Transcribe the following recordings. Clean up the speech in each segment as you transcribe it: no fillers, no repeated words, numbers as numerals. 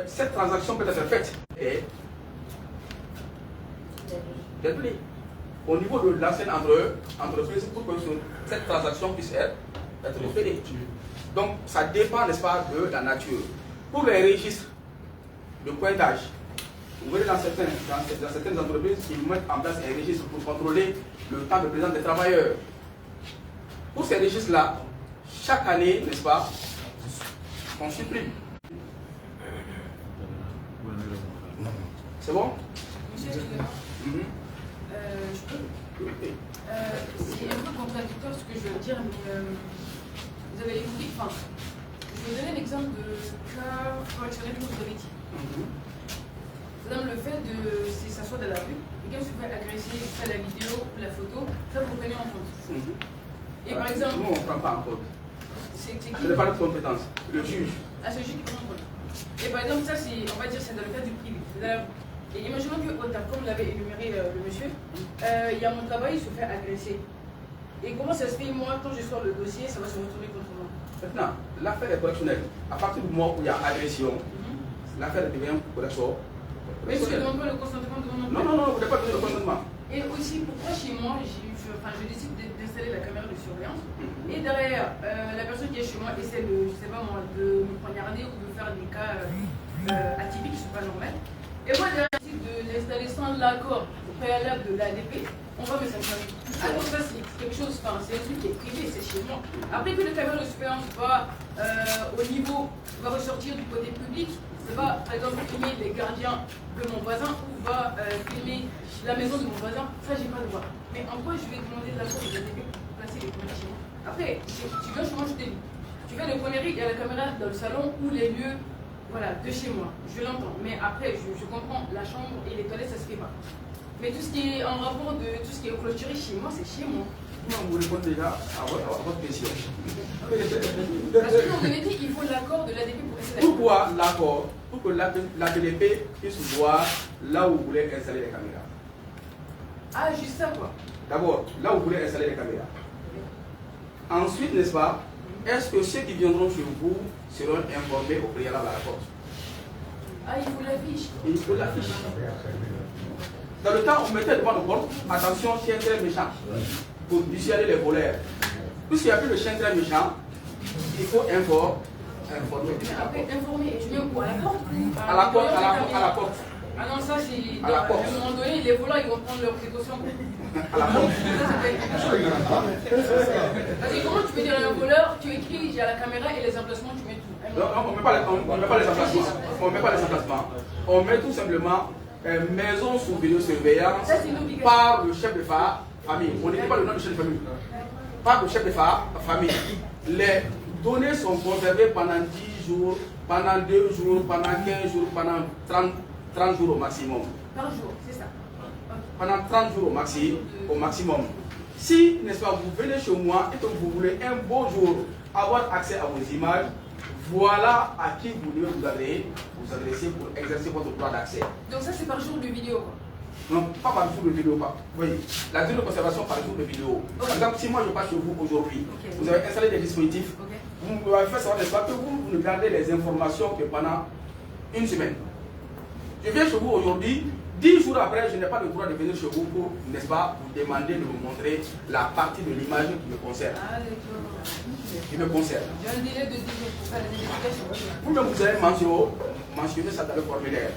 cette transaction peut être faite et déduit au niveau de l'ancienne entreprise pour que cette transaction puisse être opérée. Donc, ça dépend, n'est-ce pas, de la nature. Pour les registres de pointage, vous voyez dans certaines entreprises, ils mettent en place un registre pour contrôler le temps de présence des travailleurs. Pour ces registres-là, chaque année, n'est-ce pas, on supprime. C'est bon? Monsieur, je peux? C'est un peu contradictoire ce que je veux dire, mais vous avez écouté. Enfin, je vais donner l'exemple de cas correctionnel que vous avez dit. Madame, le fait de s'asseoir dans la rue, quelqu'un se fait agresser, fait la vidéo, la photo, ça vous prenez en compte. Et par exemple. Nous, on ne prend pas en compte. C'est qui? Ce n'est pas notre compétence, le juge. Ah, c'est le juge qui prend en compte. Et par exemple, ça, on va dire, c'est dans le cas du privé. Et imaginons que, comme l'avait énuméré le monsieur, il y a mon travail, il se fait agresser. Et comment ça se fait, moi, quand je sors le dossier, ça va se retourner contre moi? Maintenant, l'affaire est correctionnelle. À partir du moment où il y a agression, l'affaire devient correction. Mais je ne demande pas le consentement de mon employeur. Non, vous n'avez pas besoin de consentement. Et aussi, pourquoi chez moi, je décide d'installer la caméra de surveillance et derrière, la personne qui est chez moi essaie de, je sais pas moi, de me poignarder ou de faire des cas atypiques qui ne sont pas normaux. Et moi, derrière, je décide de l'installer sans l'accord préalable de l'ADP, on va me sanctionner. Alors ça, c'est quelque chose, c'est un truc qui est privé, c'est chez moi. Après que le caméra de surveillance va au niveau, va ressortir du côté public, va par exemple filmer les gardiens de mon voisin ou va filmer la maison de mon voisin, ça j'ai pas le droit. Mais en quoi je vais demander l'accord de l'ADP pour placer les caméras chez moi? Après, tu viens chez moi, je t'ai dit. Tu viens de Connery, il y a la caméra dans le salon ou les lieux, voilà, de chez moi. Je l'entends. Mais après, je comprends, la chambre et les toilettes, ça se fait pas. Mais tout ce qui est en rapport de tout ce qui est clôturé chez moi, c'est chez moi. Non, vous répondez déjà à votre question. Parce que vous avez dit qu'il faut l'accord de l'ADP pour essayer. Pourquoi l'accord? Pour que l'ADP puisse voir là où vous voulez installer les caméras. Ah, juste ça quoi. D'abord, là où vous voulez installer les caméras. Ensuite, n'est-ce pas, est-ce que ceux qui viendront chez vous seront informés au préalable à la porte? Ah, il faut l'affiche. Il faut l'affiche. Dans le temps, on mettait devant le porte, attention, chien très méchant, pour dissuader les voleurs. Puisqu'il n'y a plus de chien très méchant, il faut informer. Après, informer, tu viens où? À la porte? À la porte, à la porte. Ah non, ça c'est. À la porte. À un moment donné, les voleurs ils vont prendre leurs précautions. À la porte. Parce que comment tu peux dire à un voleur, tu écris, j'ai la caméra et les emplacements, tu mets tout. Non, on ne met pas les emplacements. On ne met pas les emplacements. On met tout simplement maison sous vidéosurveillance par le chef de famille. On n'écrit pas le nom du chef de famille. Par le chef de famille. Les données sont conservées pendant 10 jours, pendant 2 jours, pendant 15 jours, pendant 30 jours au maximum. Par jour, c'est ça. Pendant 30 jours au maximum. Si, n'est-ce pas, vous venez chez moi et que vous voulez un beau jour avoir accès à vos images, voilà à qui vous devez vous adresser pour exercer votre droit d'accès. Donc ça c'est par jour de vidéo quoi? Non, pas par jour de vidéo, pas. Vous voyez, la durée de conservation par jour de vidéo. Okay. Par exemple, si moi je passe chez vous aujourd'hui, vous avez installé des dispositifs, vous m'avez fait savoir, n'est-ce pas, que vous ne gardez les informations que pendant une semaine. Je viens chez vous aujourd'hui, 10 jours après, je n'ai pas le droit de venir chez vous pour, n'est-ce pas, vous demander de me montrer la partie de l'image qui me concerne. Ah d'accord. Qui me concerne. J'ai un délai de 10 jours pour faire les vérifications. Vous-même, vous avez mentionné ça dans le formulaire.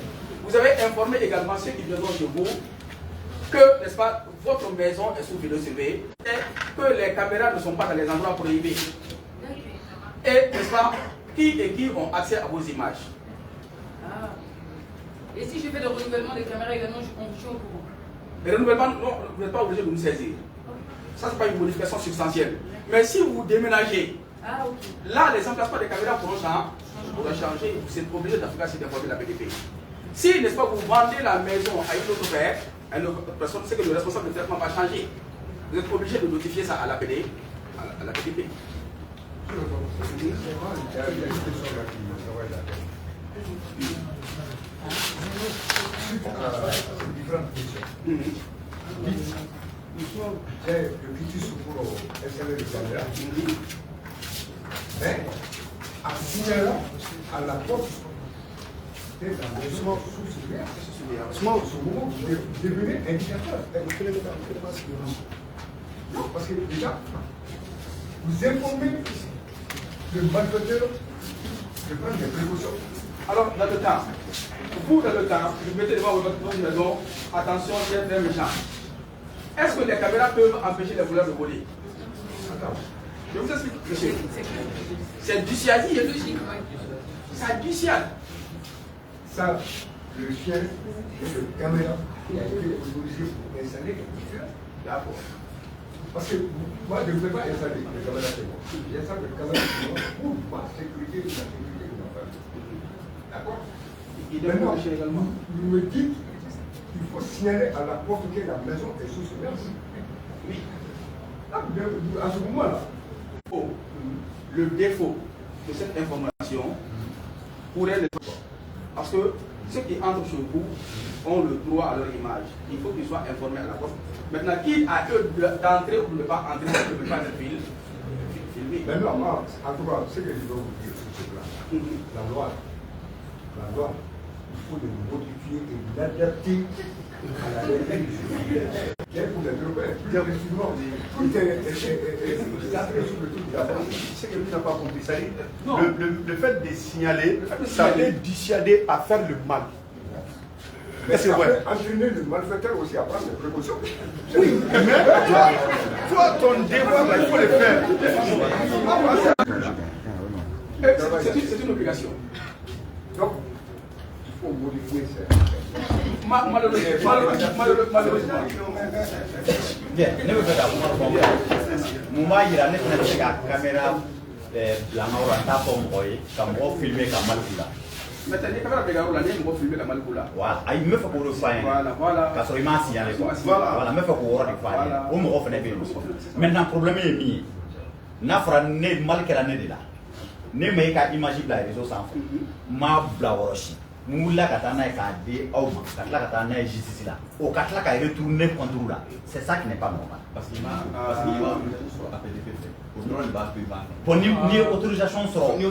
Vous avez informé également ceux qui viendront chez vous que, n'est-ce pas, votre maison est sous vidéosurveillance et que les caméras ne sont pas dans les endroits prohibés. Et, n'est-ce pas, qui ont accès à vos images. Ah. Et si je fais le renouvellement des caméras également, on suis au courant. Le renouvellement, non, vous n'êtes pas obligé de nous saisir. Ça, ce n'est pas une modification substantielle. Mais si vous déménagez, là, les emplacements des caméras pourront changer. Vous êtes obligé d'informer la BDP. Si, n'est-ce pas, vous vendez la maison à une autre personne, c'est que le responsable de traitement va changer. Vous êtes obligé de notifier ça à la BDP. À la BDP. Différentes questions. Nous sommes très petits pour installer les caméras. Mais en signalant à la porte mettez la maison sous surveillance. En ce moment, vous devenez indicateur. Non, parce que déjà, vous informez le malfaiteur de prendre des précautions. Alors, dans le temps, vous, dans le temps, vous mettez devant votre maison, attention, c'est très méchant. Est-ce que les caméras peuvent empêcher les voleurs de voler? Attends. Je vous explique, monsieur. C'est dissuasif. Ça dissuade. Ça, le chien et le caméra qui a été autorisé pour installer les caméras. D'accord. Parce que moi, je ne peux pas installer les caméras chez moi. J'installe les caméras chez moi pour ma sécurité et la sécurité de ma famille. D'accord? Maintenant, vous me dites qu'il faut signaler à la porte que la maison est sous surveillance. Oui. À ce moment-là, le défaut de cette information pourrait les... Parce que ceux qui entrent chez vous ont le droit à leur image. Il faut qu'ils soient informés à la porte. Maintenant, qui a eux d'entrer ou de ne pas entrer, ne peut pas être filmé. Maintenant, moi, en tout cas, ce que je dois vous dire sur ce plan, la loi, il faut le modifier et l'adapter à la réalité du sujet. Pour les Européens, plus effectivement, tout est sur le truc de la France. C'est que lui n'a pas compris. Ça dit, le fait de signaler, ça peut dissuader à faire le mal. Mais ça peut entraîner le malfaiteur aussi à prendre des précautions. Oui, mais toi, ton devoir, il faut le faire. C'est une obligation. Donc, il faut modifier ça. Malheureusement. Bien, ne bɛ fɛ ka kuma fɔ mun b'a yira ne fana tɛ se ka kamera bila n ka yɔrɔ la n t'a fɔ mɔgɔ ye ka mɔgɔ filmer ka Mali k'u la. Maintenant, les caméras de Garoula, les mots filmés la Malgoula. Voilà, ayi n bɛ fɛ k'o de fɔ an ye. Voilà. K'a sɔrɔ i m'a signaler quoi. Voilà, n bɛ fɛ k'o yɔrɔ de fɔ an ye. O mɔgɔ fana bɛ yen. Maintenant problème ye min ye n'a fɔra ne Mali kɛra ne de la ne ma e ka image bila réseau sanfɛ n m'a bila yɔrɔ si. N wulila ka taa n'a ye k'a di aw ma ka tila ka taa n'a ye justice la o ka tila ka retourner contre la c'est ça qui n'est pas normal. Parce qu'il m'a appelé au nom de Baféba. Bon ni ye autorisation sɔrɔ o y'a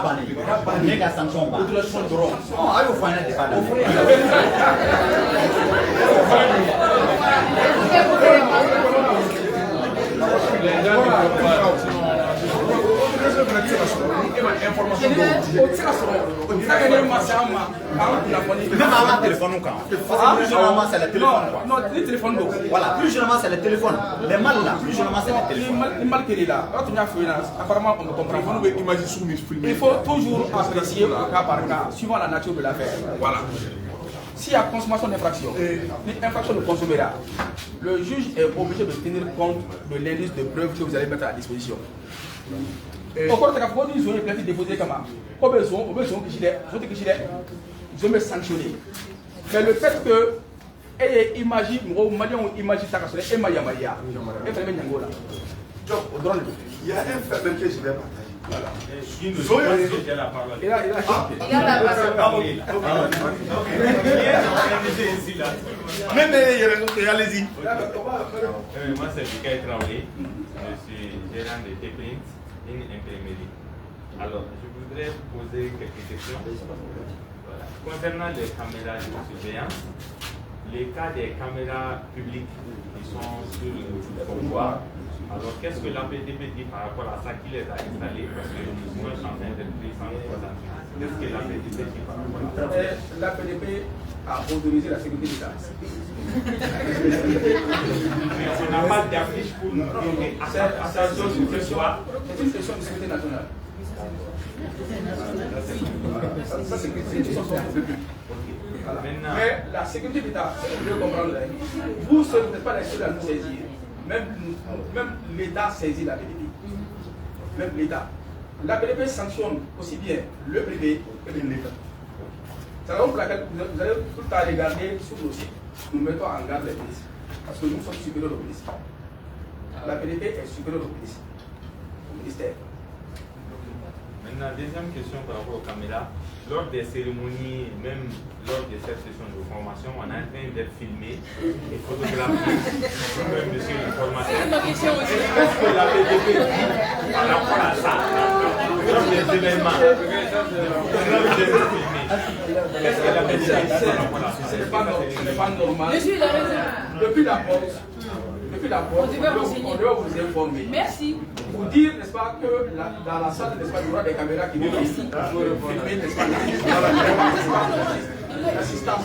bannen ne ka sanction ban autorisation dɔrɔn a y'o fɔ an ɲɛna de même à ma téléphone quand plus généralement c'est le téléphone quoi. Non, les téléphones donc. Voilà, plus généralement c'est le téléphone. Les mal là, plus généralement c'est le téléphone. Les mal qui est là, apparemment on comprend. Il faut toujours apprécier au cas par cas, suivant la nature de l'affaire. Voilà. S'il y a consommation d'infraction, l'infraction de consommera, le juge est obligé de tenir compte de l'indice de preuve que vous allez mettre à disposition. Au cours de la fois, ils ont été déposés comme ça. Au besoin ils ont sanctionné. Mais le fait que et imagine, imagine ça, et Maria, et fait Nyangola. Il y a un fait même que je vais partager. Voilà. Il a la parole. Mais allez-y. Moi, c'est Mikael Traoré. Je suis gérant de T-Print, une imprimerie. Alors, je voudrais poser quelques questions. Voilà. Concernant les caméras de surveillance, les cas des caméras publiques qui sont sur le pouvoir, alors qu'est-ce que l'APDP dit par rapport à ça, qui les a installés? Parce que moi, je suis en train d'être pris sans qu'est-ce que l'APDP dit par rapport à ça? L'APDP a autorisé la sécurité d'État. Mais on n'a pas d'affiche pour nous donner attention sur ce soir. C'est une question de sécurité nationale. Ça, c'est une question publique. Voilà. Mais la sécurité d'État, vous devez comprendre, vous n'êtes pas les seuls à nous saisir. Même l'État saisit la PDP. Même l'État. La PDP sanctionne aussi bien le privé que l'État. C'est la raison pour laquelle vous allez tout le temps regarder sur nos sites. Nous mettons en garde les polices. Parce que nous sommes supérieurs aux polices. La PDP est supérieure aux polices. Au ministère. Maintenant, deuxième question par rapport aux caméras. Lors des cérémonies, même lors de cette session de formation, on est en train d'être filmé et photographié. Même monsieur l'informateur. Qu'est-ce que la PDP dit par rapport à ça? Lors des événements. Ce n'est pas normal. Monsieur, il a raison. Depuis la pause, on doit vous informer. Merci. Vous dire, n'est-ce pas, que dans la salle, n'est-ce pas, il y aura des caméras qui vont filmer, n'est-ce pas, l'assistance.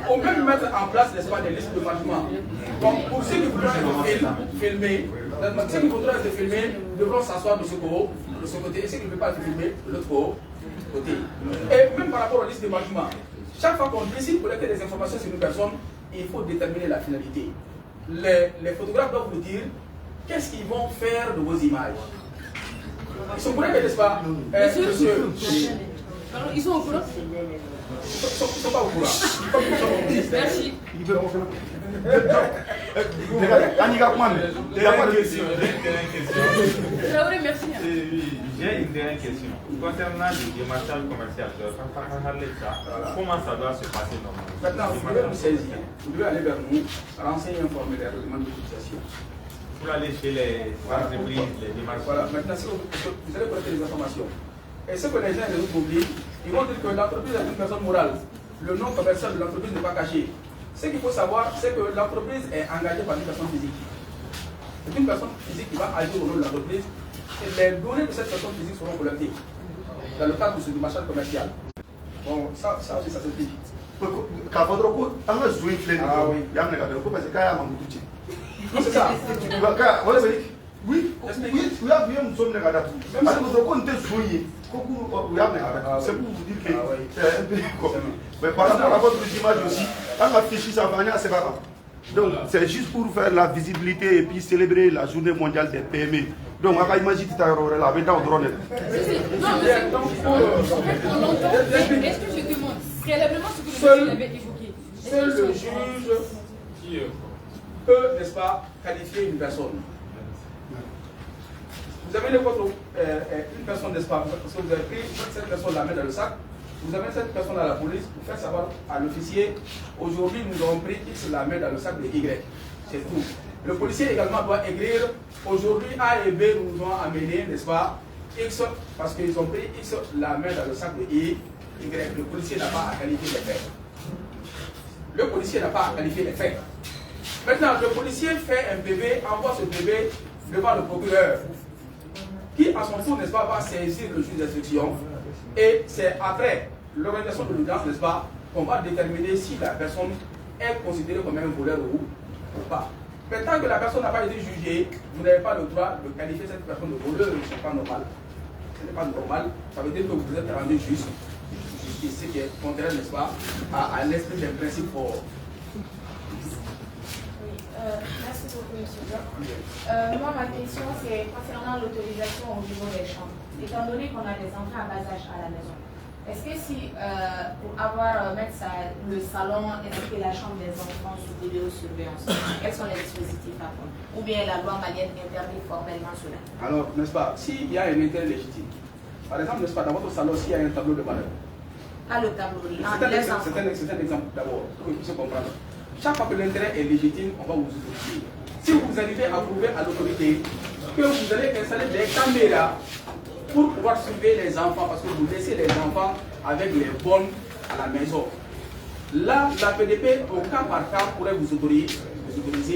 On peut mettre en place, n'est-ce pas, des listes de management. Donc, pour ceux qui voudront être filmés, ceux qui voudront être filmés devront s'asseoir de ce côté, et ceux qui ne veulent pas être filmés de l'autre côté. Et même par rapport aux listes de management, chaque fois qu'on décide de collecter des informations sur une personne, il faut déterminer la finalité. Les photographes doivent vous dire qu'est-ce qu'ils vont faire de vos images. Ils sont connectés, n'est-ce pas, monsieur? Pardon, ils sont au courant? Ils ne sont pas au courant. Merci. Merci. J'ai une dernière question. Concernant le démarchage commercial, comment ça doit se passer normalement? Maintenant, vous devez nous saisir. Vous devez aller vers nous, renseigner un formulaire de demande d'autorisation. Pour aller chez les entreprises, les démarches. Voilà, maintenant, si vous allez collecter les informations. Et ce que les gens nous oublient, ils vont dire que l'entreprise est une personne morale. Le nom commercial de l'entreprise n'est pas caché. Ce qu'il faut savoir, c'est que l'entreprise est engagée par une personne physique. C'est une personne physique qui va agir au nom de l'entreprise. Et les données de cette personne physique seront collectées dans le cadre de ce démarchage commercial. Bon, ça aussi, ça se dit. C'est ça. Oui, c'est pour vous dire que c'est un peu comme. Mais par rapport à votre image aussi, quand la fiche ça va, c'est pas grave. Donc c'est juste pour faire la visibilité et puis célébrer la journée mondiale des PME. Donc on va imaginer que tu as là, mais dans le drone. Non, mais c'est pour longtemps. Est-ce que je demande réellement ce que le monsieur avait évoqué? Seul le juge peut, n'est-ce pas, qualifier une personne. Vous avez une personne, n'est-ce pas, parce que vous avez pris cette personne, la main dans le sac, vous avez cette personne à la police, vous faites savoir à l'officier, aujourd'hui nous avons pris X la main dans le sac de Y. C'est tout. Le policier également doit écrire, aujourd'hui A et B nous ont amené, n'est-ce pas, X, parce qu'ils ont pris X la main dans le sac de Y. Le policier n'a pas à qualifier les faits. Le policier n'a pas à qualifier les faits. Maintenant, le policier fait un PV, envoie ce PV devant le procureur, qui à son tour, n'est-ce pas, va saisir le juge d'instruction. Et c'est après l'organisation de l'audience, n'est-ce pas, qu'on va déterminer si la personne est considérée comme un voleur ou pas. Mais tant que la personne n'a pas été jugée, vous n'avez pas le droit de qualifier cette personne de voleur, ce n'est pas normal. Ce n'est pas normal, ça veut dire que vous êtes rendu juste, ce qui est contraire, n'est-ce pas, à l'esprit des principes forts. Merci beaucoup, M. Bloch. Moi, ma question, c'est concernant l'autorisation au niveau des chambres. Étant donné qu'on a des enfants à bas âge à la maison, est-ce que si, pour mettre le salon, est-ce que la chambre des enfants sous vidéosurveillance, quels sont les dispositifs à prendre? Ou bien la loi malienne interdit formellement cela? Alors, n'est-ce pas, s'il y a un intérêt légitime, par exemple, n'est-ce pas, dans votre salon, s'il y a un tableau de valeur. Ah, le tableau, c'est un exemple d'abord, pour que vous puissiez comprendre. Chaque fois que l'intérêt est légitime, on va vous autoriser. Si vous arrivez à prouver à l'autorité que vous allez installer des caméras pour pouvoir suivre les enfants, parce que vous laissez les enfants avec les bonnes à la maison. Là, la PDP, au cas par cas, pourrait vous autoriser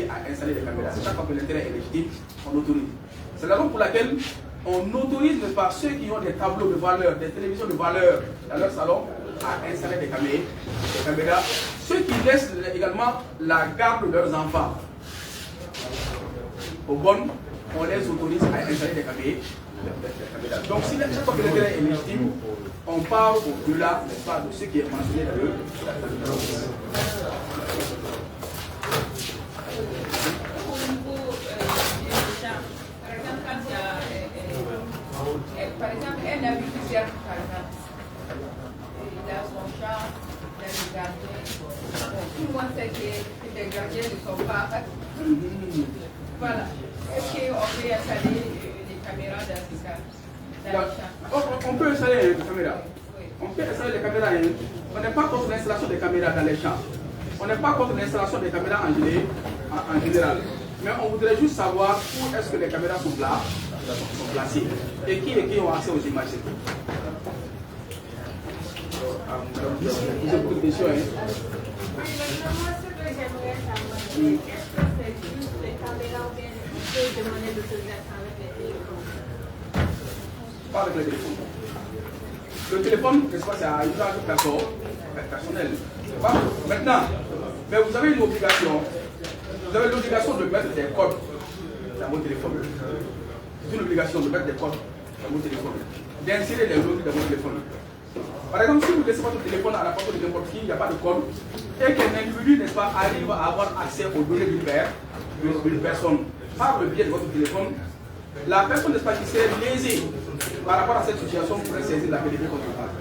à installer des caméras. Chaque fois que l'intérêt est légitime, on autorise. C'est la raison pour laquelle on autorise, n'est-ce pas, ceux qui ont des tableaux de valeur, des télévisions de valeur dans leur salon, à installer des caméras. Ceux qui laissent également la garde de leurs enfants aux bonnes, on les autorise à installer des caméras. Donc si chaque fois que l'intérêt est légitime, on parle au-delà, n'est-ce pas, de ce qui est mentionné dans le par exemple, un agriculteur, par exemple, il a son champ, il a des gardiens. Tout le monde sait que les gardiens ne sont pas. Voilà. Est-ce qu'on peut installer des caméras dans ce cas? On peut installer des caméras. On peut installer des caméras. On n'est pas contre l'installation des caméras dans les champs. On n'est pas contre l'installation des caméras en général. Mais on voudrait juste savoir où est-ce que les caméras sont placées et qui ont accès aux images. Vous avez beaucoup de questions, hein? Oui, maintenant, moi, ce que j'aimerais savoir, c'est est-ce que c'est juste les caméras ou bien on peut demander l'autorisation avec les téléphones? Pas avec le téléphone. Le téléphone, n'est-ce pas, c'est à usage personnel. Pas maintenant, mais vous avez une obligation. Vous avez l'obligation de mettre des codes dans votre téléphone. C'est une obligation de mettre des codes dans votre téléphone. D'insérer les données dans votre téléphone. Par exemple, si vous laissez votre téléphone à la porte de n'importe qui, il n'y a pas de code, et qu'un individu, n'est-ce pas, arrive à avoir accès aux données d'une personne par le biais de votre téléphone, la personne, n'est-ce pas, qui s'est lésée par rapport à cette situation pourrait saisir la PDP contre le parent.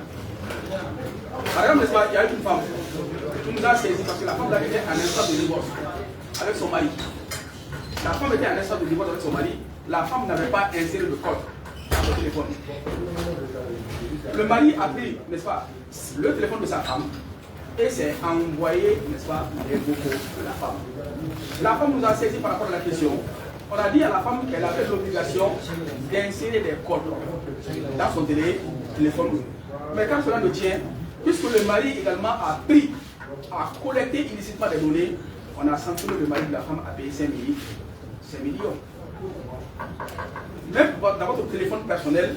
Par exemple, n'est-ce pas, il y a une femme qui nous a saisi parce que la femme était en instant de divorce avec son mari. La femme était en instant de divorce avec son mari, la femme n'avait pas inséré le code dans son téléphone. Le mari a pris, n'est-ce pas, le téléphone de sa femme et s'est envoyé, n'est-ce pas, les vocaux de la femme. La femme nous a saisi par rapport à la question. On a dit à la femme qu'elle avait l'obligation d'insérer des codes dans son téléphone. Mais quand cela ne tient, puisque le mari également a collecté illicitement des données, on a sanctionné le mari de la femme à payer 5 millions. Même dans votre téléphone personnel,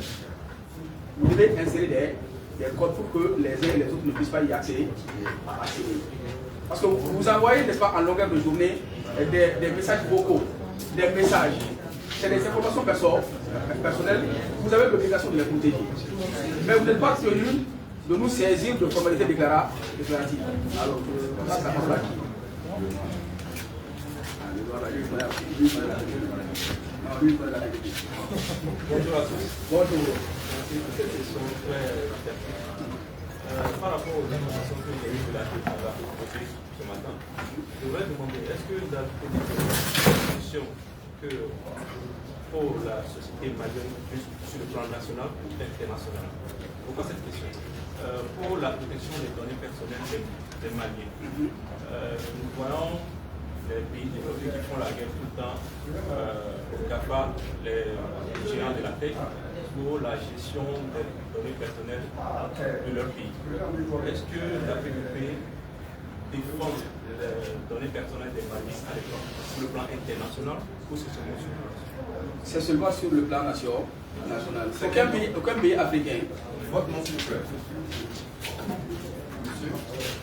vous devez insérer des codes pour que les uns et les autres ne puissent pas y accéder. Parce que vous envoyez, n'est-ce pas, en longueur de journée, des messages vocaux, des messages. C'est des informations personnelles. Vous avez l'obligation de les protéger. Mais vous n'êtes pas tenu de nous saisir de formalités déclaratives. Alors, ça, ça passe là. Bonjour à tous. Bonjour. Cette question très par rapport aux informations que j'ai eues de la proposée ce matin, je voudrais demander, est-ce que vous avez des solutions que pour la société malienne sur le plan national ou international? Pourquoi cette question? Pour la protection des données personnelles des Maliens. Nous voyons les pays développés qui font la guerre tout le temps au GAFA, les géants de la tech, pour la gestion des données personnelles de leur pays. Est-ce que la PDP défend les données personnelles des Maliens à l'époque sur le plan international ou c'est seulement sur le plan national? C'est seulement sur le plan national. Aucun pays africain. Votre nom, s'il vous plaît.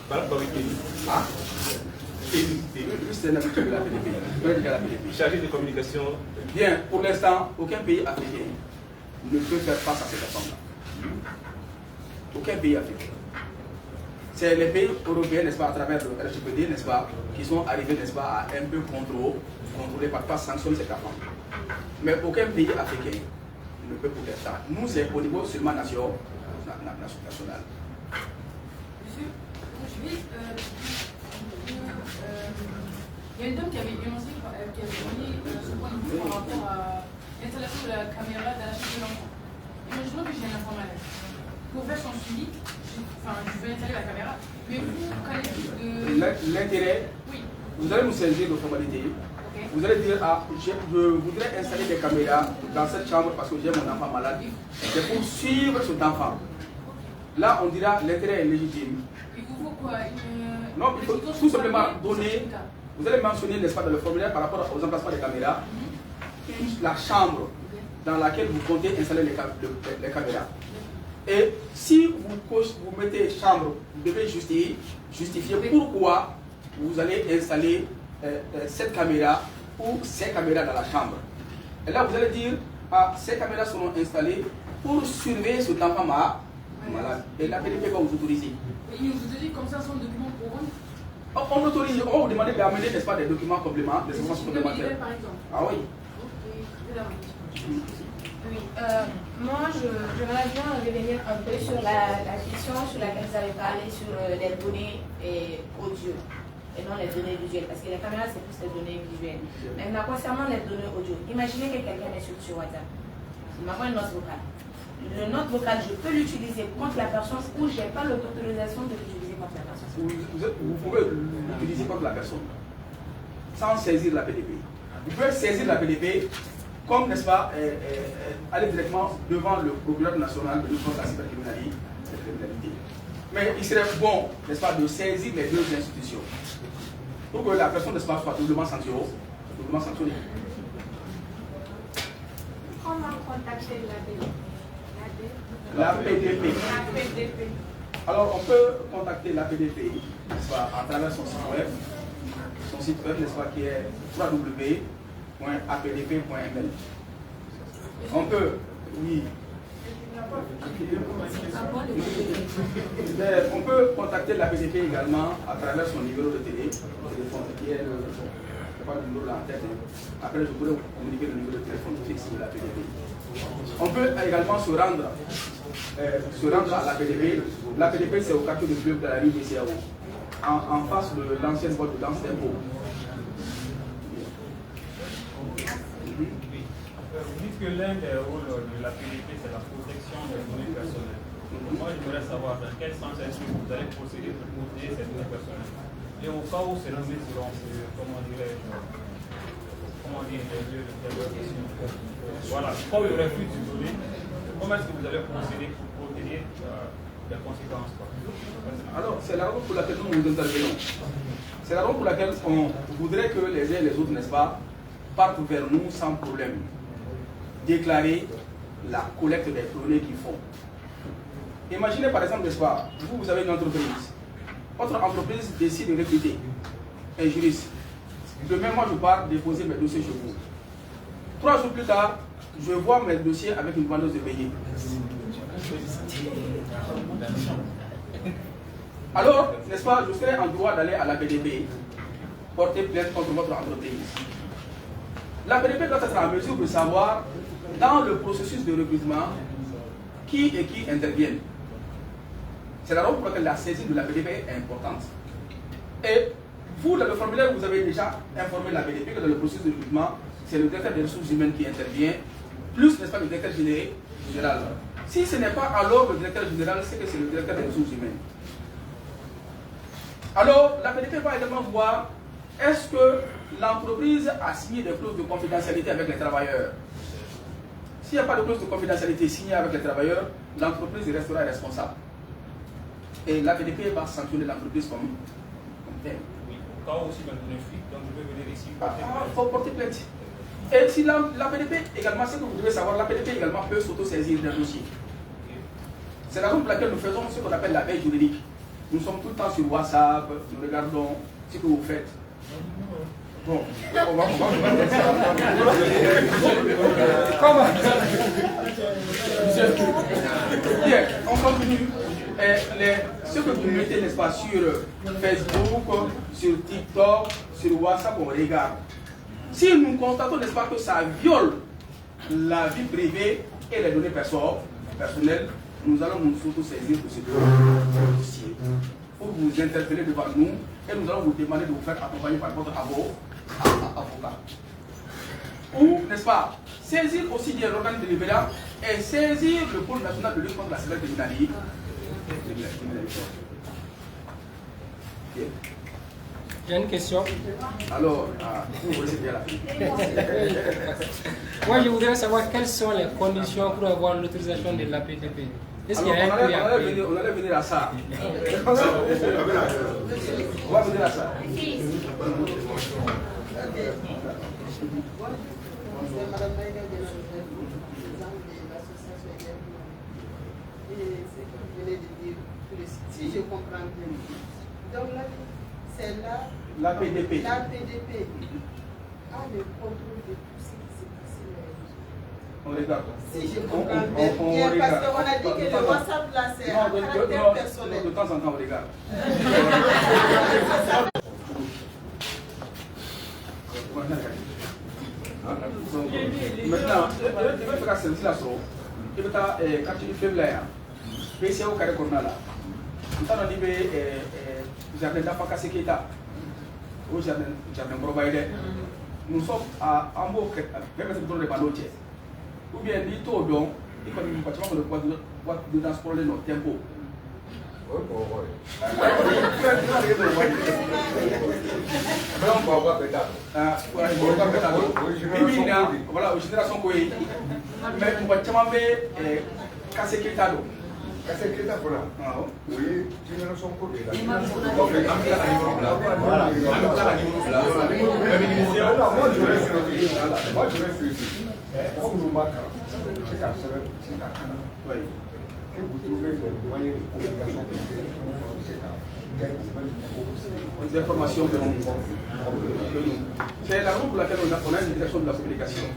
Par rapport au pays. Ah, c'est un habitué de la PDP. Chargé de communication. Bien, pour l'instant, aucun pays africain ne peut faire face à cette réforme-là. Aucun pays africain. C'est les pays européens, n'est-ce pas, à travers le RGPD, n'est-ce pas, qui sont arrivés, n'est-ce pas, à un peu contrôler, pas sanctionner cette réforme. Mais aucun pays africain ne peut faire ça. Nous, c'est au niveau seulement national. Monsieur, il y a une dame qui avait énoncé, qui avait donné ce point de vue par rapport à l'installation de la caméra dans la chambre de l'enfant. Imaginons que j'ai un enfant malade. Pour faire son suivi, je vais installer la caméra. Mais vous, qu'en est-il de... L'intérêt, oui. Vous allez nous saisir de formalité. Okay. Vous allez dire, ah, je voudrais installer des caméras dans cette chambre parce que j'ai mon enfant malade. C'est pour suivre cet enfant. Là, on dira l'intérêt est légitime. Il vous faut quoi? Non, il faut tout simplement donner. Vous allez mentionner, n'est-ce pas, dans le formulaire par rapport aux emplacements des caméras, la chambre dans laquelle vous comptez installer les caméras. Et si vous mettez chambre, vous devez justifier pourquoi vous allez installer cette caméra ou ces caméras dans la chambre. Et là, vous allez dire, ah, ces caméras seront installées pour surveiller cet enfant malade. Et la PDP va vous autoriser. Et il vous autorise comme ça son document pour vous? On autorise, on va vous demander d'amener, n'est-ce pas, des documents complémentaires, des informations complémentaires. Par exemple. Ah oui. Oui, moi j'aimerais bien revenir un peu sur la question sur laquelle vous avez parlé sur les données audio et non les données visuelles, parce que les caméras c'est plus les données visuelles. Maintenant concernant les données audio, imaginez que quelqu'un m'insulte sur WhatsApp, il m'envoie une note vocale. Le note vocale, je peux l'utiliser contre la personne ou je n'ai pas l'autorisation de l'utiliser contre la personne. Vous pouvez l'utiliser contre la personne sans saisir la PDP. Vous pouvez saisir la PDP comme, n'est-ce pas, aller directement devant le procureur national de lutte contre la cybercriminalité. Mais il serait bon, n'est-ce pas, de saisir les deux institutions pour que la personne, n'est-ce pas, soit doublement sanctionnée. Comment contacter la PDP? Alors, on peut contacter la PDP, n'est-ce pas, à travers son site web. Son site web, n'est-ce pas, qui est www.apdp.ml. On peut, oui. On peut contacter la PDP également à travers son numéro de téléphone, qui est le numéro là en tête. Après, je pourrais vous communiquer le numéro de téléphone fixe de la PDP. On peut également se rendre à la PDP. La PDP, c'est au quartier de club de la rue BCAO, en face de l'ancienne boîte de danse d'impôt. Vous dites que l'un des rôles de la PDP, c'est la protection des données personnelles. Moi, je voudrais savoir dans quel sens est-ce que vous allez procéder pour protéger ces données personnelles. Et au cas où ces données seront, comment dire, des lieux de terrorisme. Voilà, quand il y aurait plus de données, comment est-ce que vous allez procéder pour protéger les conséquences? Alors, c'est la raison pour laquelle nous nous intervenons. C'est la raison pour laquelle on voudrait que les uns et les autres, n'est-ce pas, partent vers nous sans problème. Déclarer la collecte des données qu'ils font. Imaginez par exemple, n'est-ce pas, vous avez une entreprise. Votre entreprise décide de recruter un juriste. Demain, moi, je pars déposer mes dossiers chez vous. 3 jours plus tard, je vois mes dossiers avec une vendeuse de billets. Alors, n'est-ce pas, je serai en droit d'aller à la PDP, porter plainte contre votre entreprise. La PDP doit être en mesure de savoir, dans le processus de recrutement, qui et qui interviennent. C'est la raison pour laquelle la saisie de la PDP est importante. Et vous, dans le formulaire, vous avez déjà informé la PDP que dans le processus de recrutement, c'est le directeur des ressources humaines qui intervient, plus, n'est-ce pas, le directeur général. Si ce n'est pas alors le directeur général, c'est que c'est le directeur des ressources humaines. Alors, la PDP va également voir, est-ce que l'entreprise a signé des clauses de confidentialité avec les travailleurs? S'il n'y a pas de clause de confidentialité signée avec les travailleurs, l'entreprise restera responsable. Et la PDP va sanctionner l'entreprise comme telle. Oui, au cas où aussi ma donnée fuite, donc je vais venir ici porter plainte. Il faut porter plainte. Et si la PDP également, ce que vous devez savoir, la PDP également peut s'auto-saisir d'un dossier. C'est la raison pour laquelle nous faisons ce qu'on appelle la veille juridique. Nous sommes tout le temps sur WhatsApp, nous regardons ce que vous faites. Bon, on va comment? Bien, on continue. Ce que vous mettez, n'est-ce pas, sur Facebook, sur TikTok, sur WhatsApp, on regarde. Si nous constatons, n'est-ce pas, que ça viole la vie privée et les données personnelles, nous allons nous auto-saisir de ce dossier. Il faut vous interpeller devant nous et nous allons vous demander de vous faire accompagner par votre avocat. Ou, n'est-ce pas, saisir aussi bien l'organe délibérant et saisir le pôle national de lutte contre la cybercriminalité. J'ai une question. Alors, vous voulez bien la Moi, je voudrais savoir quelles sont les conditions pour avoir l'autorisation de la PDP. Est-ce qu'il y a un prix à payer? On allait venir à ça. On va venir à ça. Madame Maïga de l'association et ce que vous venez de dire, si je comprends bien. Donc là, c'est la PDP. La PDP a le contrôle de tout ce qui s'est passé. On regarde. Si je comprends bien, parce qu'on a dit que le WhatsApp là, c'est un caractère personnel. De temps en temps, on regarde. Maintenant, il va faire service là, il va faire quand tu fais là, c'est au carré qu'on a là. Nous avons dit jardin d'Afaka Seketa, au jardin provider. Nous sommes à Ambo, même si nous avons des panotiers. Ou bien dit tout donc, il faut que nous fassions le poids de transporter notre tempo. Voilà, génération quoi. Mais on va tellement casser Ketado. c'est que ça voilà. Oui, génération côté là. Moi, je reste ici. Comme nous marquons, c'est qu'à ce moment-là, que vous trouvez des moyens de communication, les informations que nous. C'est la raison pour laquelle on a une direction de la communication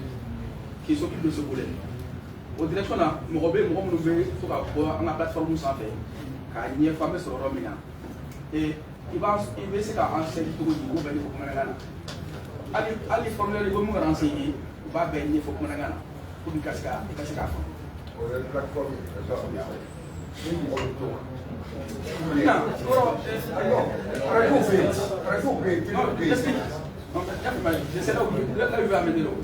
qui s'occupe de ce volet. Au direction là, nous avons une plateforme sans faire, car il y a une femme sur le Romina. Et il va essayer d'enseigner tout le monde pour que allez formuler les mots renseigner, il va baigner pour que pour une cascade. On a une plateforme. C'est là où il va amener l'eau.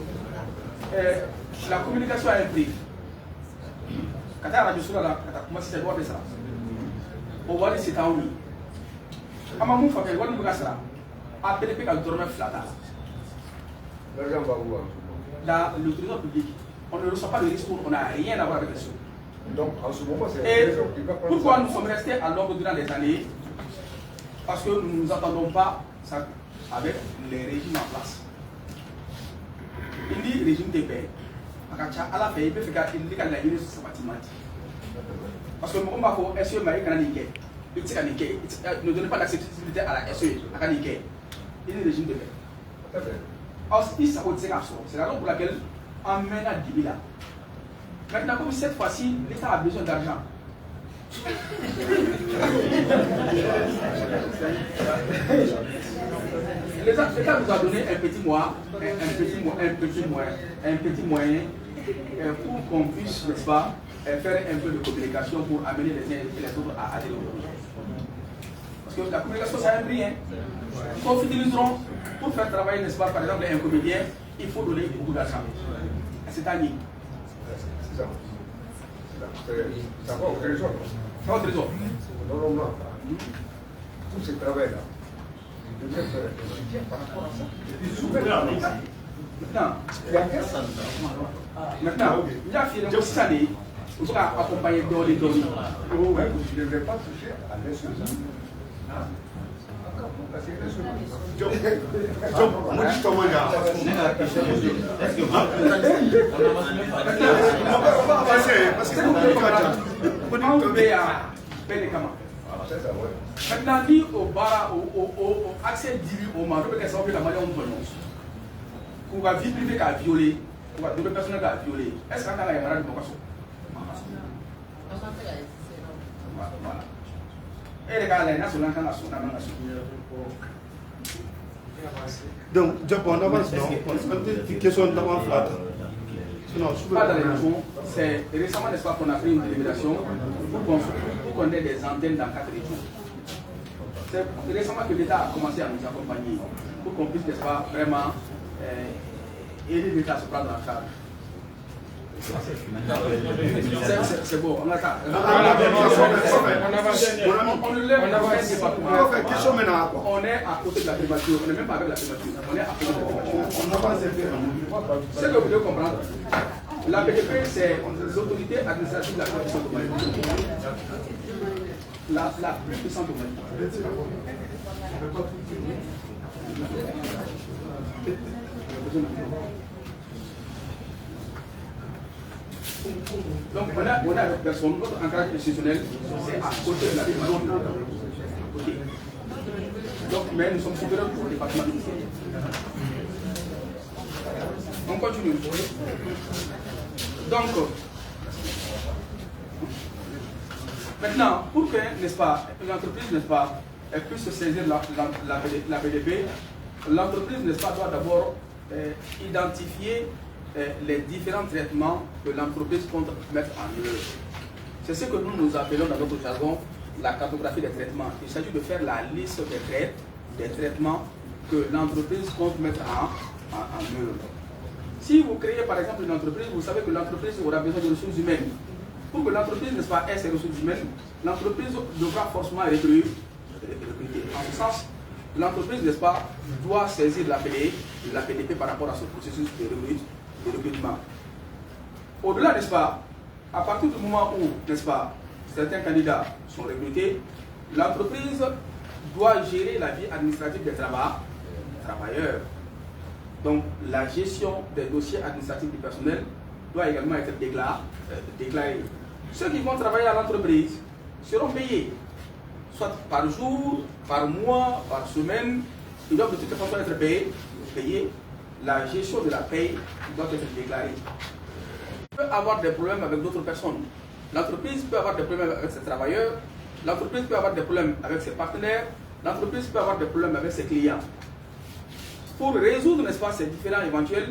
La communication a un prix. Quand tu as la radio, tu as commencé à voir ça. On va laisser ta oui. À ma mouffe, on va nous faire ça. Après, il y a le tournoi flatta. L'argent va où? Dans le trésor public, on ne reçoit pas de risque, on n'a rien à voir avec les sous. Donc, en ce moment, c'est. Et pourquoi nous sommes restés à l'ordre durant les années? Parce que nous ne nous entendons pas ça, avec les régimes en place. Il dit régime de paix. À la fin, il peut faire qu'il dit qu'il a une bâtiment. Parce que mon mari, est-ce que Marie Canadique, il ne donne pas l'accessibilité à la SE, à Canadique. Il est régime de paix. Alors, c'est la raison pour laquelle on mène à 10 000 ans. Maintenant, comme cette fois-ci, l'État a besoin d'argent. L'État nous a donné un petit moyen pour qu'on puisse, n'est-ce pas, faire un peu de communication pour amener les uns et les autres à adhérer. Parce que la communication, ça a un prix. Nous utiliserons pour faire travailler, n'est-ce pas, par exemple, un comédien, il faut donner beaucoup d'argent. C'est un nid. C'est ça. Ça va au trésor. Ça va au trésor. Normalement, tout ce travail-là, il devrait faire un soutien par rapport à ça. Maintenant, il y a fait cette année, il faut accompagner Doli. Je ne devrais pas toucher à l'insuffisance. Maintenant, dit au bar, au accès direct au mari, parce que la manière dont on prononce. Pour la vie privée qui a violé, pour la vie personnelle qui a violé, est-ce qu'on a un malade de vocation? Voilà. Et les gars, là, sont donc, on avance, non? C'est une question d'avant flat. Pas dans les régions, c'est récemment, n'est-ce pas, qu'on a pris une délibération pour qu'on ait des antennes dans 4 régions. C'est récemment que l'État a commencé à nous accompagner pour qu'on puisse, n'est-ce pas, vraiment aider l'État à se prendre en charge. C'est bon, on attend. On le lève, on est à côté de la primature, on n'est même pas avec la primature, on est à côté de la primature. Ce que vous devez comprendre, la PDP, c'est l'autorité administrative de la plus puissante au Mali. La plus puissante au Mali. Donc on a avec personne, notre ancrage institutionnel, c'est à côté de la primature. Okay. Donc, mais nous sommes supérieurs au département du ministère. On continue. Donc, maintenant, pour que, n'est-ce pas, l'entreprise, n'est-ce pas, elle puisse saisir la PDP, l'entreprise, n'est-ce pas, doit d'abord identifier les différents traitements que l'entreprise compte mettre en œuvre. C'est ce que nous appelons dans notre jargon la cartographie des traitements. Il s'agit de faire la liste des traitements que l'entreprise compte mettre en œuvre. Si vous créez par exemple une entreprise, vous savez que l'entreprise aura besoin de ressources humaines. Pour que l'entreprise, n'est-ce pas, ait ses ressources humaines, l'entreprise devra forcément recruter. En ce sens, l'entreprise, n'est-ce pas, doit saisir la PDP par rapport à ce processus de recrutement. Au-delà, n'est-ce pas, à partir du moment où, n'est-ce pas, certains candidats sont recrutés, l'entreprise doit gérer la vie administrative des travailleurs. Donc la gestion des dossiers administratifs du personnel doit également être déclarée. Ceux qui vont travailler à l'entreprise seront payés, soit par jour, par mois, par semaine. Ils doivent de toute façon être payés. La gestion de la paye doit être déclarée. On peut avoir des problèmes avec d'autres personnes. L'entreprise peut avoir des problèmes avec ses travailleurs. L'entreprise peut avoir des problèmes avec ses partenaires. L'entreprise peut avoir des problèmes avec ses clients. Pour résoudre, n'est-ce pas, ces différents éventuels,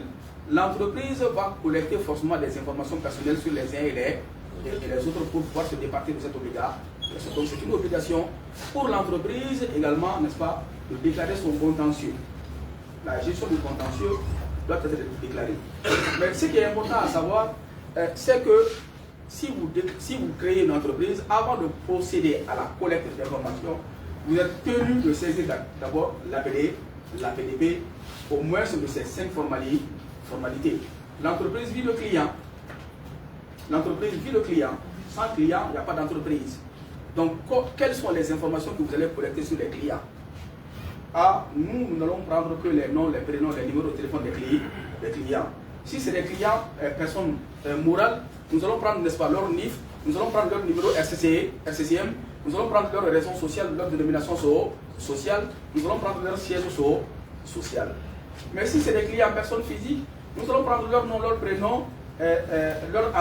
l'entreprise va collecter forcément des informations personnelles sur les uns et les autres pour pouvoir se départir de cette obligation. Donc c'est une obligation pour l'entreprise également, n'est-ce pas, de déclarer son contentieux. La gestion du contentieux doit être déclarée. Mais ce qui est important à savoir, c'est que si vous créez une entreprise, avant de procéder à la collecte d'informations, vous êtes tenu de saisir d'abord l'APDP, au moins sur ces 5 formalités. L'entreprise vit le client. L'entreprise vit le client. Sans client, il n'y a pas d'entreprise. Donc, quelles sont les informations que vous allez collecter sur les clients? Nous n'allons prendre que les noms, les prénoms, les numéros de téléphone des clients. Si c'est des clients, personnes morales, nous allons prendre, n'est-ce pas, leur NIF, nous allons prendre leur numéro RCCM, nous allons prendre leur raison sociale, leur dénomination sociale, nous allons prendre leur siège social. Mais si c'est des clients, personnes physiques, nous allons prendre leur nom, leur prénom, leur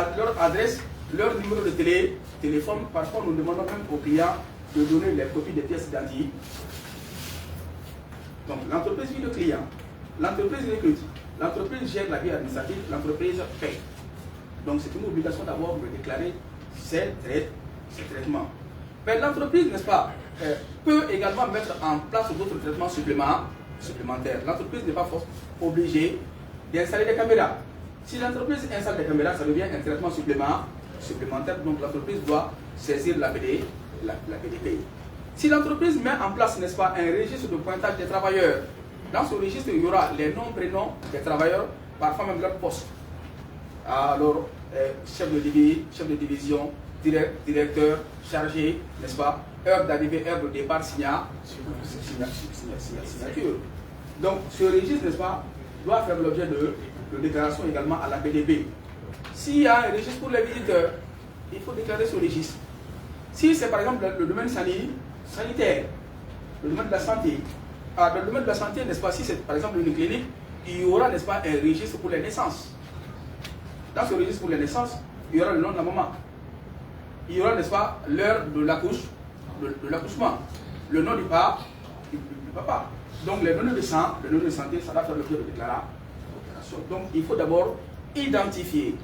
adresse, leur numéro de téléphone. Parfois, nous demandons même aux clients de donner les copies des pièces d'identité. Donc, l'entreprise vit le client, l'entreprise recrute, l'entreprise gère la vie administrative, l'entreprise paie. Donc, c'est une obligation d'abord de déclarer ces traitements. Mais l'entreprise, n'est-ce pas, peut également mettre en place d'autres traitements supplémentaires. L'entreprise n'est pas obligée d'installer des caméras. Si l'entreprise installe des caméras, ça devient un traitement supplémentaire. Donc, l'entreprise doit saisir la PDP. Si l'entreprise met en place, n'est-ce pas, un registre de pointage des travailleurs, dans ce registre, il y aura les noms, prénoms des travailleurs, parfois même leur poste. Alors, chef de division, directeur, chargé, n'est-ce pas, heure d'arrivée, heure de départ, signature. Donc, ce registre, n'est-ce pas, doit faire l'objet de déclaration également à la PDP. S'il y a un registre pour les visiteurs, il faut déclarer ce registre. Si c'est par exemple le domaine sanitaire, le domaine de la santé, dans le domaine de la santé, n'est-ce pas, si c'est par exemple une clinique, il y aura, n'est-ce pas, un registre pour les naissances. Dans ce registre pour les naissances, il y aura le nom de la maman. Il y aura, n'est-ce pas, l'heure de l'accouchement, le nom du papa. Donc les données de santé, ça va faire l'objet de déclaration. Donc il faut d'abord identifier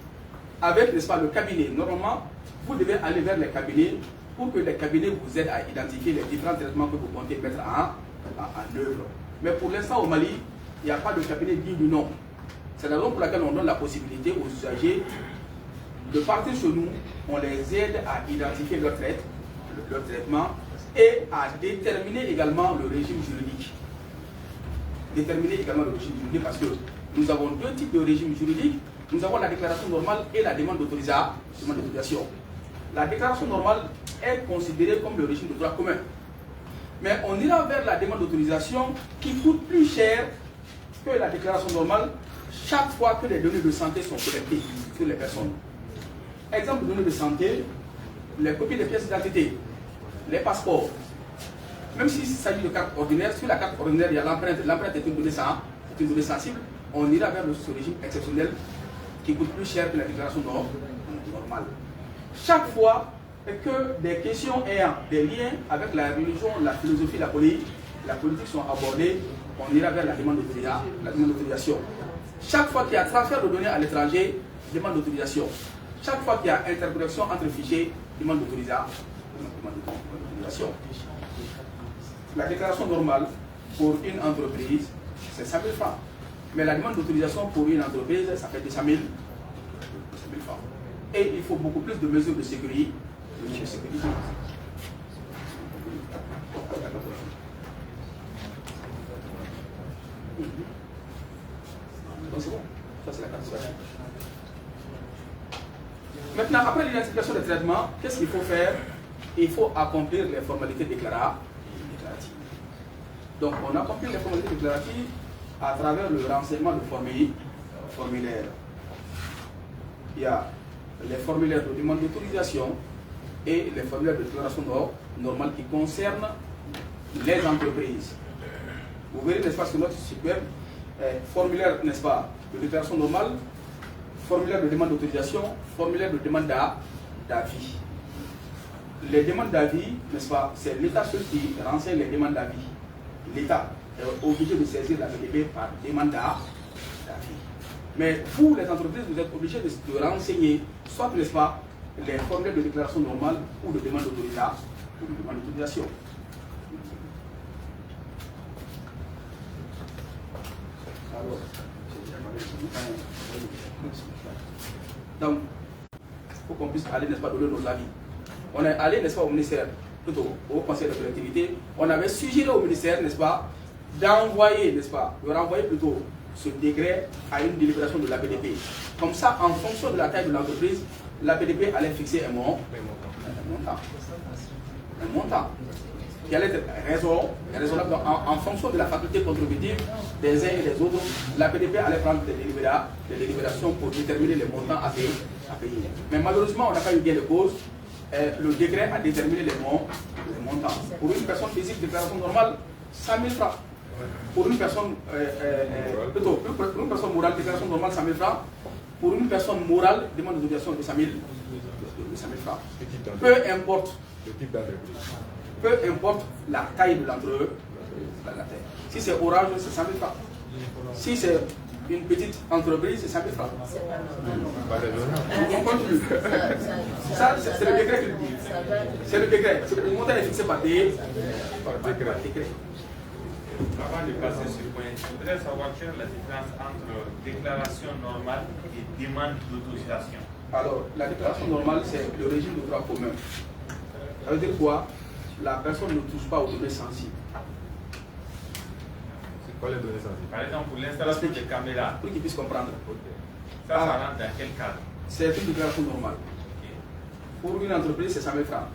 avec, n'est-ce pas, le cabinet. Normalement, vous devez aller vers les cabinets pour que les cabinets vous aident à identifier les différents traitements que vous comptez mettre en œuvre. Mais pour l'instant, au Mali, il n'y a pas de cabinet digne du nom. C'est la raison pour laquelle on donne la possibilité aux usagers de partir chez nous, on les aide à identifier leur traitement et à déterminer également le régime juridique. Parce que nous avons 2 types de régimes juridiques. Nous avons la déclaration normale et la demande d'autorisation. La déclaration normale est considérée comme le régime de droit commun. Mais on ira vers la demande d'autorisation qui coûte plus cher que la déclaration normale chaque fois que les données de santé sont collectées sur les personnes. Exemple de données de santé, les copies des pièces d'identité, les passeports. Même s'il s'agit de carte ordinaire, sur la carte ordinaire, il y a l'empreinte. L'empreinte est une donnée sensible. On ira vers ce régime exceptionnel qui coûte plus cher que la déclaration normale. Chaque fois que des questions ayant des liens avec la religion, la philosophie, la politique sont abordées, on ira vers la demande d'autorisation. Chaque fois qu'il y a transfert de données à l'étranger, demande d'autorisation. Chaque fois qu'il y a interconnexion entre fichiers, demande d'autorisation. La déclaration normale pour une entreprise, c'est 100 000 francs. Mais la demande d'autorisation pour une entreprise, ça fait 200 000 francs. Et il faut beaucoup plus de mesures de sécurité. Donc c'est bon, ça c'est la participation. Maintenant, après l'identification des traitements, qu'est-ce qu'il faut faire il faut accomplir les formalités déclaratives. Donc, on accomplit les formalités déclaratives à travers le renseignement de formulaire. Il y a les formulaires de demande d'autorisation et les formulaires de déclaration normale qui concernent les entreprises. Vous verrez, n'est-ce pas, sur notre site web, formulaire, n'est-ce pas, de déclaration normale, formulaire de demande d'autorisation, formulaire de demande d'avis. Les demandes d'avis, n'est-ce pas, c'est l'État seul qui renseigne les demandes d'avis. L'État est obligé de saisir la PDP par demande d'avis. Mais vous, les entreprises, vous êtes obligés de renseigner, soit, n'est-ce pas, les formulaires de déclaration normale ou de demande d'autorisation. Donc, il faut qu'on puisse aller, n'est-ce pas, donner nos avis. On est allé, n'est-ce pas, au ministère, plutôt au conseil de collectivité, on avait suggéré au ministère, n'est-ce pas, d'envoyer, n'est-ce pas, de renvoyer plutôt ce décret à une délibération de la PDP. Comme ça, en fonction de la taille de l'entreprise, la PDP allait fixer un montant. Qui allait être raisonnable en fonction de la faculté contributive des uns et des autres. La PDP allait prendre des délibérations pour déterminer les montants à payer. Mais malheureusement, on n'a pas eu gain de cause. Le décret a déterminé les montants. Pour une personne physique, déclaration normale, 100 000 francs. Pour une personne, pour une personne morale, déclaration normale, 100 000 francs. Pour une personne morale, demande d'autorisation de 100 000 francs. Peu importe la taille de l'entreprise. Si c'est Orange, c'est 100 000 francs. Si c'est une petite entreprise, c'est 100 000 francs. On continue. Ça, c'est le décret qui le dit. C'est le décret. Le montant est fixé par décret. Avant de passer sur ce point, je voudrais savoir quelle est la différence entre déclaration normale et demande d'autorisation. Alors, la déclaration normale, c'est le régime de droit commun. Ça veut dire quoi? La personne ne touche pas aux données sensibles. C'est quoi les données sensibles? Par exemple, pour l'installation des caméras. Pour qu'ils puissent comprendre. Ça rentre dans quel cadre? C'est une déclaration normale. Pour une entreprise, c'est 100 000 francs.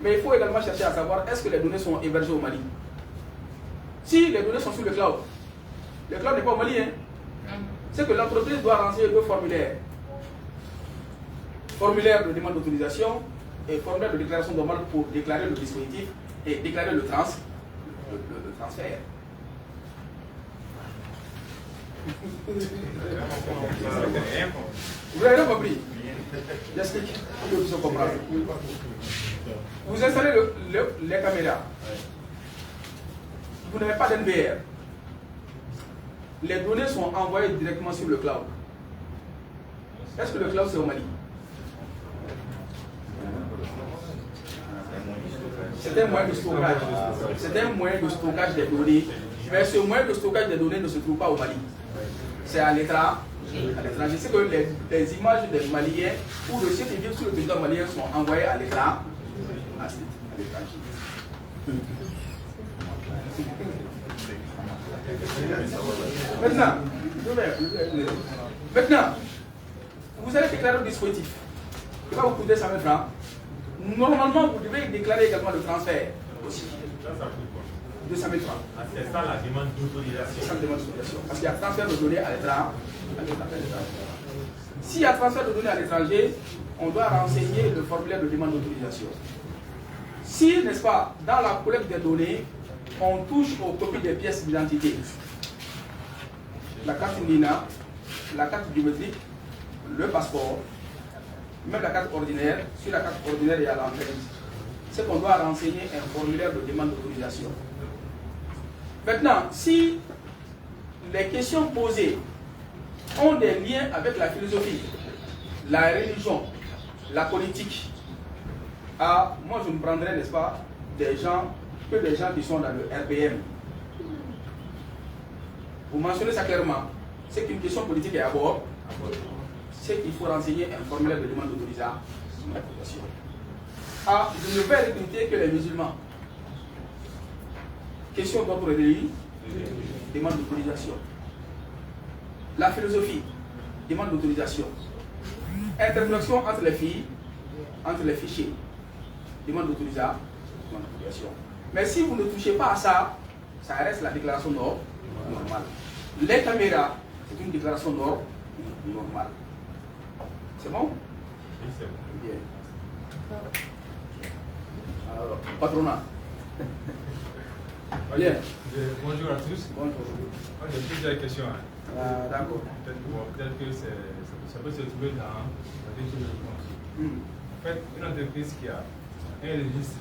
Mais il faut également chercher à savoir est-ce que les données sont hébergées au Mali. Si les données sont sur le cloud n'est pas au Mali, hein. C'est que l'entreprise doit renseigner deux formulaires. Formulaire de demande d'autorisation et formulaire de déclaration normale pour déclarer le dispositif et déclarer le transfert. Vous n'avez rien compris? J'explique pour que vous puissiez comprendre. Vous installez les caméras. Vous n'avez pas d'NVR. Les données sont envoyées directement sur le cloud. Est-ce que le cloud c'est au Mali? C'est un moyen de stockage. C'est un moyen de stockage des données. Mais ce moyen de stockage des données ne se trouve pas au Mali. C'est à l'étranger. Je sais que les images des Maliens ou de ceux qui vivent sur le territoire malien sont envoyées à l'étranger. Maintenant, vous allez déclarer le dispositif. Il va vous coûter 100 000 francs. Normalement, vous devez déclarer également le transfert aussi. 200 000 francs. C'est ça la demande d'autorisation. C'est ça la demande d'autorisation. Parce qu'il y a transfert de données à l'étranger. S'il y a transfert de données à l'étranger, on doit renseigner le formulaire de demande d'autorisation. Si, n'est-ce pas, dans la collecte des données, on touche aux copies des pièces d'identité, la carte NINA, la carte biométrique, le passeport, même la carte ordinaire. Sur la carte ordinaire, il y a l'empreinte. C'est qu'on doit renseigner un formulaire de demande d'autorisation. Maintenant, si les questions posées ont des liens avec la philosophie, la religion, la politique, moi je me prendrais, n'est-ce pas, des gens qui sont dans le RPM. Vous mentionnez ça clairement. C'est qu'une question politique est à bord. C'est qu'il faut renseigner un formulaire de demande d'autorisation. Je ne vais recruter que les musulmans. Question d'ordre religieux, demande d'autorisation. La philosophie, demande d'autorisation. Interconnexion entre les filles, entre les fichiers. demande d'autorisation. Mais si vous ne touchez pas à ça, ça reste la déclaration normale. Les caméras, c'est une déclaration normale. C'est bon? Oui, c'est bon. Bien. Alors, patronat. Bien. Bonjour à tous. Bonjour. Moi, j'ai plusieurs questions. D'accord. Peut-être que ça peut se trouver dans une chose de réponse. En fait, une entreprise qui a un registre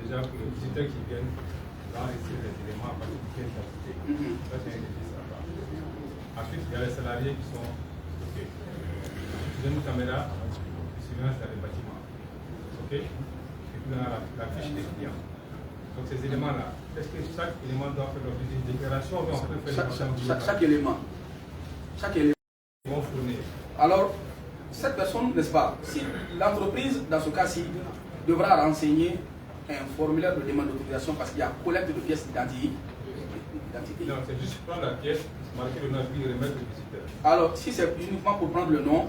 déjà pour les visiteurs qui viennent enregistrer les éléments à partir de quelle quantité. Ça, c'est un registre à part. Ensuite, il y a les salariés qui sont stockés. Ils ont une caméra de surveillance dans les bâtiments. OK? Et puis, on a la fiche des clients. Donc, ces éléments-là, est-ce que chaque élément doit faire l'objet d'une déclaration ou on peut faire chaque élément. Chaque élément. Bon fournir. Alors, cette personne, n'est-ce pas, si l'entreprise, dans ce cas-ci, devra renseigner un formulaire de demande d'autorisation parce qu'il y a collecte de pièces d'identité. Non, c'est juste prendre la pièce, marquer le nom et remettre le visiteur. Alors, si c'est uniquement pour prendre le nom,